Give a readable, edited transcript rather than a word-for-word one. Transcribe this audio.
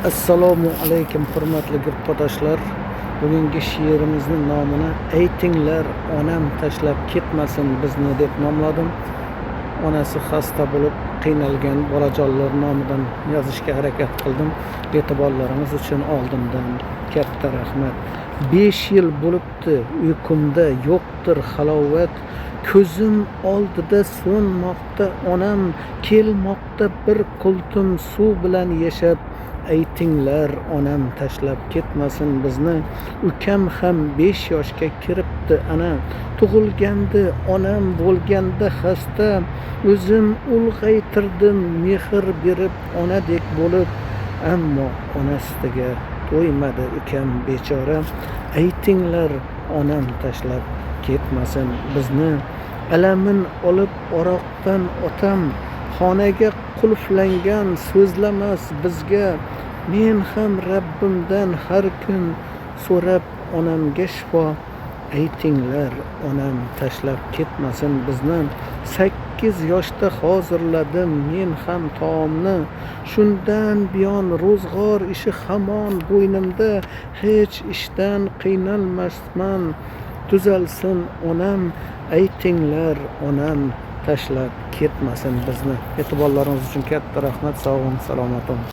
Assalomu alaykum hurmatli yurtdoshlar. Bugungi she'rimizning nomini "Aytinglar, onam tashlab ketmasin bizni" deb nomladim. Onasi xasta bo'lib qiynalgan bolajonlar nomidan yozishga harakat qildim. E'tiborlaringiz uchun oldindan katta rahmat. 5 yil bo'libdi uyqumda yo'qdir halovat, ko'zim oldida so'nmoqda onam, kelmoqda bir qultum suv bilan yashab. Aytinglar, onam tashlab ketmasin bizni. Ukam ham 5 yoshga kiribdi ana, tug'ilganda onam bo'lganda xasta, o'zim ulg'aytirdim mehr berib onadek bo'lib, ammo onasiga to'ymadi ukam bechora. Aytinglar, onam tashlab ketmasin bizni. Alamin olib oroqdan otam, xonaga qulflangan so'zlamas bizga. Men ham Rabbimdan har kun so'rab onamga shifo. Aytinglar, onam tashlab ketmasin bizni. 8 yoshda hozirladim men ham taomni, shundan buyon ro'zg'or ishi hamon bo'ynimda, hech ishdan qiynalmasman, tuzalsin onam. Aytinglar, onam tashlab ketmasin bizni. E'tiborlaringiz uchun katta rahmat. Sog' bo'ling, salomat bo'ling.